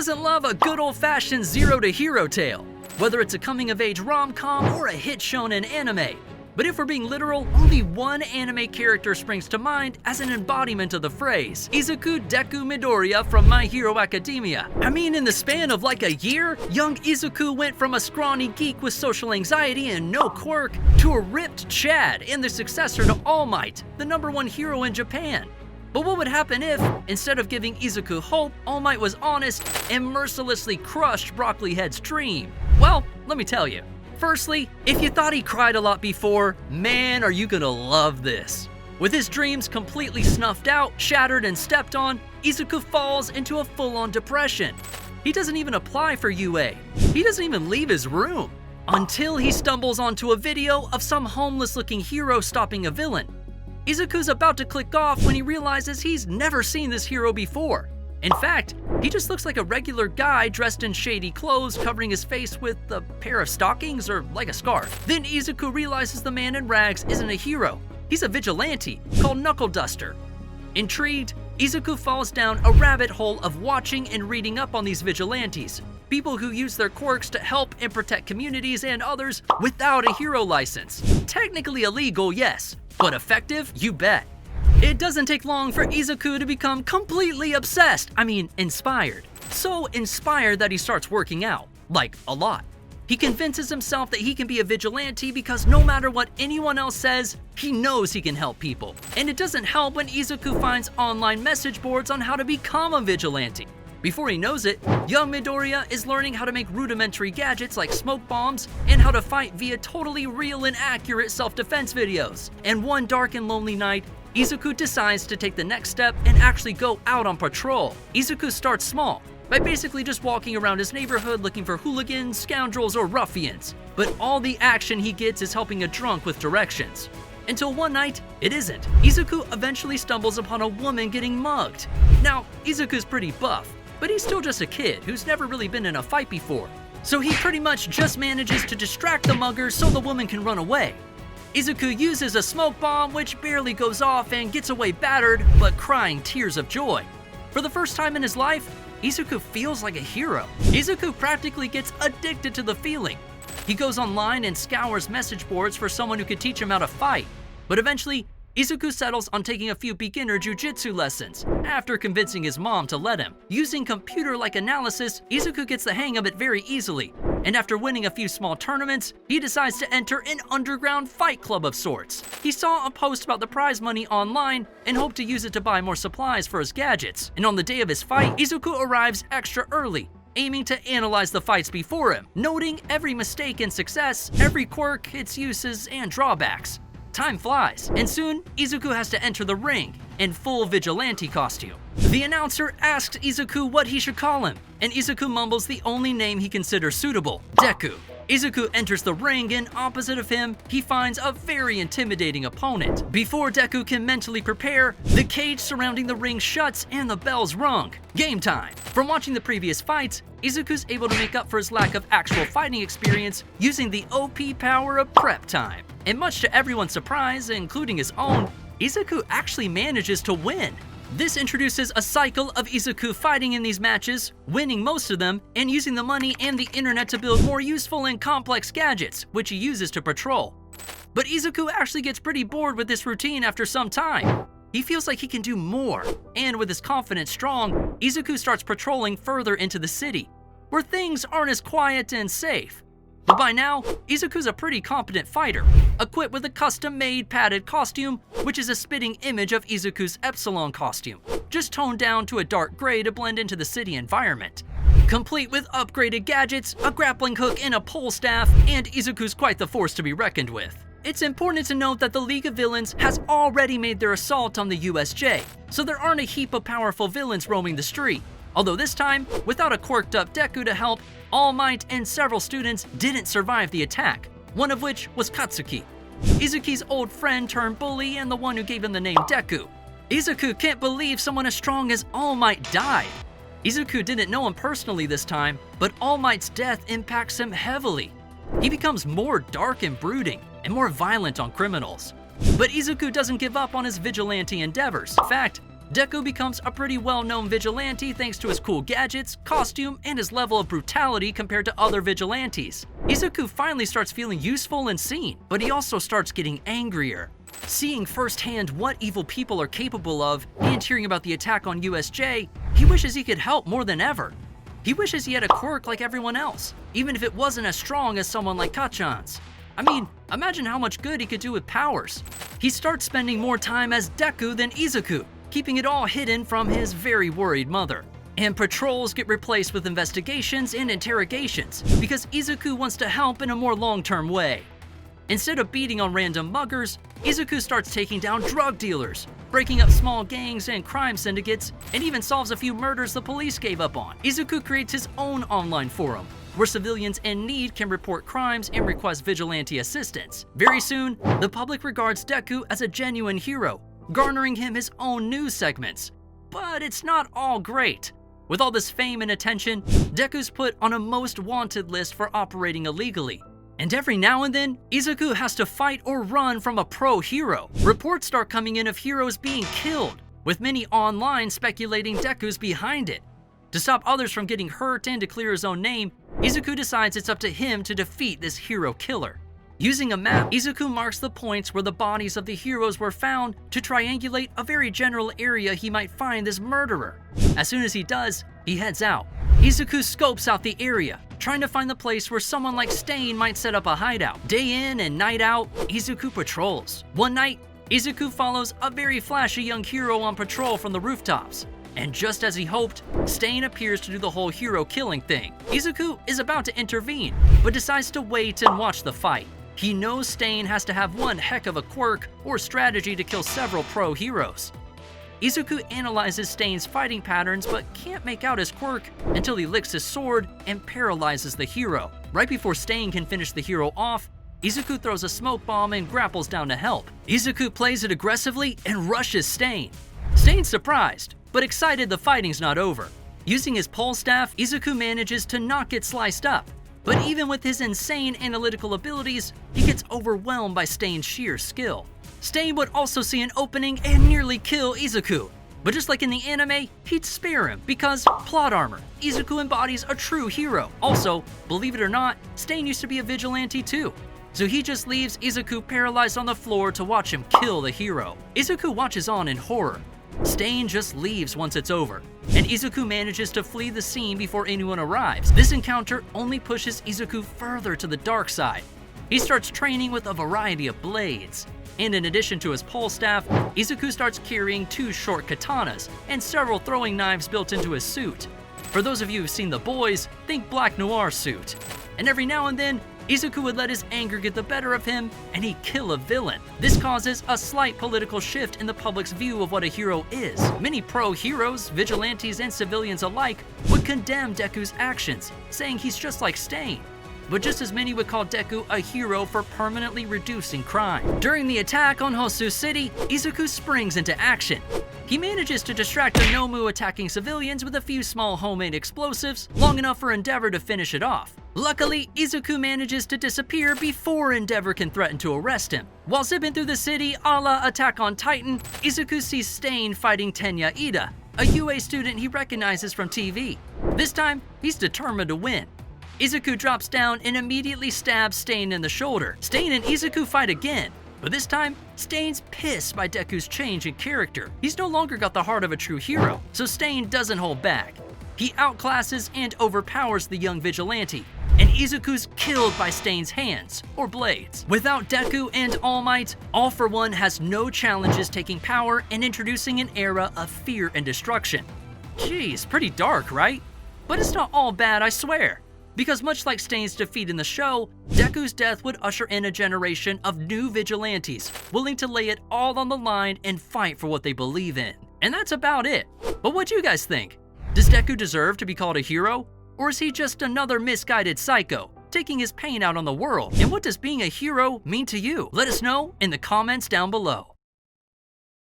doesn't love a good old-fashioned zero-to-hero tale? Whether it's a coming-of-age rom-com or a hit shonen anime. But if we're being literal, only one anime character springs to mind as an embodiment of the phrase: Izuku Deku Midoriya from My Hero Academia. I mean, in the span of like a year, young Izuku went from a scrawny geek with social anxiety and no quirk to a ripped Chad and the successor to All Might, the #1 hero in Japan. But what would happen if, instead of giving Izuku hope, All Might was honest and mercilessly crushed Broccoli Head's dream? Well, let me tell you. Firstly, if you thought he cried a lot before, man, are you gonna love this. With his dreams completely snuffed out, shattered, and stepped on, Izuku falls into a full-on depression. He doesn't even apply for UA. He doesn't even leave his room. Until he stumbles onto a video of some homeless-looking hero stopping a villain. Izuku's about to click off when he realizes he's never seen this hero before. In fact, he just looks like a regular guy dressed in shady clothes covering his face with a pair of stockings or like a scarf. Then Izuku realizes the man in rags isn't a hero. He's a vigilante called Knuckle Duster. Intrigued, Izuku falls down a rabbit hole of watching and reading up on these vigilantes. People who use their quirks to help and protect communities and others without a hero license. Technically illegal, yes, but effective, you bet. It doesn't take long for Izuku to become completely obsessed, inspired. So inspired that he starts working out, like a lot. He convinces himself that he can be a vigilante because no matter what anyone else says, he knows he can help people. And it doesn't help when Izuku finds online message boards on how to become a vigilante. Before he knows it, young Midoriya is learning how to make rudimentary gadgets like smoke bombs and how to fight via totally real and accurate self-defense videos. And one dark and lonely night, Izuku decides to take the next step and actually go out on patrol. Izuku starts small, by basically just walking around his neighborhood looking for hooligans, scoundrels, or ruffians. But all the action he gets is helping a drunk with directions. Until one night, it isn't. Izuku eventually stumbles upon a woman getting mugged. Now, Izuku's pretty buff, but he's still just a kid who's never really been in a fight before. So he pretty much just manages to distract the mugger so the woman can run away. Izuku uses a smoke bomb which barely goes off and gets away battered, but crying tears of joy. For the first time in his life, Izuku feels like a hero. Izuku practically gets addicted to the feeling. He goes online and scours message boards for someone who could teach him how to fight. But eventually, Izuku settles on taking a few beginner jujitsu lessons, after convincing his mom to let him. Using computer-like analysis, Izuku gets the hang of it very easily, and after winning a few small tournaments, he decides to enter an underground fight club of sorts. He saw a post about the prize money online and hoped to use it to buy more supplies for his gadgets. And on the day of his fight, Izuku arrives extra early, aiming to analyze the fights before him, noting every mistake and success, every quirk, its uses, and drawbacks. Time flies, and soon Izuku has to enter the ring in full vigilante costume. The announcer asks Izuku what he should call him, and Izuku mumbles the only name he considers suitable: Deku. Izuku enters the ring, and opposite of him, he finds a very intimidating opponent. Before Deku can mentally prepare, the cage surrounding the ring shuts and the bell's rung. Game time! From watching the previous fights, Izuku's able to make up for his lack of actual fighting experience using the OP power of prep time. And much to everyone's surprise, including his own, Izuku actually manages to win. This introduces a cycle of Izuku fighting in these matches, winning most of them, and using the money and the internet to build more useful and complex gadgets, which he uses to patrol. But Izuku actually gets pretty bored with this routine after some time. He feels like he can do more, and with his confidence strong, Izuku starts patrolling further into the city, where things aren't as quiet and safe. But by now, Izuku's a pretty competent fighter, equipped with a custom-made padded costume, which is a spitting image of Izuku's Epsilon costume, just toned down to a dark gray to blend into the city environment. Complete with upgraded gadgets, a grappling hook, and a pole staff, and Izuku's quite the force to be reckoned with. It's important to note that the League of Villains has already made their assault on the USJ, so there aren't a heap of powerful villains roaming the street. Although this time, without a quirked-up Deku to help, All Might and several students didn't survive the attack, one of which was Katsuki, Izuku's old friend turned bully and the one who gave him the name Deku. Izuku can't believe someone as strong as All Might died. Izuku didn't know him personally this time, but All Might's death impacts him heavily. He becomes more dark and brooding, and more violent on criminals. But Izuku doesn't give up on his vigilante endeavors. In fact, Deku becomes a pretty well-known vigilante thanks to his cool gadgets, costume, and his level of brutality compared to other vigilantes. Izuku finally starts feeling useful and seen, but he also starts getting angrier. Seeing firsthand what evil people are capable of and hearing about the attack on USJ, he wishes he could help more than ever. He wishes he had a quirk like everyone else, even if it wasn't as strong as someone like Kachan's. I mean, imagine how much good he could do with powers. He starts spending more time as Deku than Izuku, keeping it all hidden from his very worried mother. And patrols get replaced with investigations and interrogations because Izuku wants to help in a more long-term way. Instead of beating on random muggers, Izuku starts taking down drug dealers, breaking up small gangs and crime syndicates, and even solves a few murders the police gave up on. Izuku creates his own online forum, where civilians in need can report crimes and request vigilante assistance. Very soon, the public regards Deku as a genuine hero, garnering him his own news segments. But it's not all great. With all this fame and attention, Deku's put on a most wanted list for operating illegally. And every now and then, Izuku has to fight or run from a pro-hero. Reports start coming in of heroes being killed, with many online speculating Deku's behind it. To stop others from getting hurt and to clear his own name, Izuku decides it's up to him to defeat this hero killer. Using a map, Izuku marks the points where the bodies of the heroes were found to triangulate a very general area he might find this murderer. As soon as he does, he heads out. Izuku scopes out the area, trying to find the place where someone like Stain might set up a hideout. Day in and night out, Izuku patrols. One night, Izuku follows a very flashy young hero on patrol from the rooftops. And just as he hoped, Stain appears to do the whole hero killing thing. Izuku is about to intervene, but decides to wait and watch the fight. He knows Stain has to have one heck of a quirk or strategy to kill several pro heroes. Izuku analyzes Stain's fighting patterns but can't make out his quirk until he licks his sword and paralyzes the hero. Right before Stain can finish the hero off, Izuku throws a smoke bomb and grapples down to help. Izuku plays it aggressively and rushes Stain. Stain's surprised, but excited the fighting's not over. Using his pole staff, Izuku manages to not get sliced up. But even with his insane analytical abilities, he gets overwhelmed by Stain's sheer skill. Stain would also see an opening and nearly kill Izuku. But just like in the anime, he'd spare him because, plot armor, Izuku embodies a true hero. Also, believe it or not, Stain used to be a vigilante too. So he just leaves Izuku paralyzed on the floor to watch him kill the hero. Izuku watches on in horror. Stain just leaves once it's over, and Izuku manages to flee the scene before anyone arrives. This encounter only pushes Izuku further to the dark side. He starts training with a variety of blades, and in addition to his pole staff, Izuku starts carrying 2 short katanas and several throwing knives built into his suit. For those of you who've seen The Boys, think Black Noir suit. And every now and then, Izuku would let his anger get the better of him, and he'd kill a villain. This causes a slight political shift in the public's view of what a hero is. Many pro-heroes, vigilantes, and civilians alike would condemn Deku's actions, saying he's just like Stain. But just as many would call Deku a hero for permanently reducing crime. During the attack on Hosu City, Izuku springs into action. He manages to distract a Nomu attacking civilians with a few small homemade explosives, long enough for Endeavor to finish it off. Luckily, Izuku manages to disappear before Endeavor can threaten to arrest him. While zipping through the city a la Attack on Titan, Izuku sees Stain fighting Tenya Ida, a UA student he recognizes from TV. This time, he's determined to win. Izuku drops down and immediately stabs Stain in the shoulder. Stain and Izuku fight again, but this time, Stain's pissed by Deku's change in character. He's no longer got the heart of a true hero, so Stain doesn't hold back. He outclasses and overpowers the young vigilante, and Izuku's killed by Stain's hands, or blades. Without Deku and All Might, All for One has no challenges taking power and introducing an era of fear and destruction. Geez, pretty dark, right? But it's not all bad, I swear. Because much like Stain's defeat in the show, Deku's death would usher in a generation of new vigilantes, willing to lay it all on the line and fight for what they believe in. And that's about it. But what do you guys think? Does Deku deserve to be called a hero? Or is he just another misguided psycho, taking his pain out on the world? And what does being a hero mean to you? Let us know in the comments down below.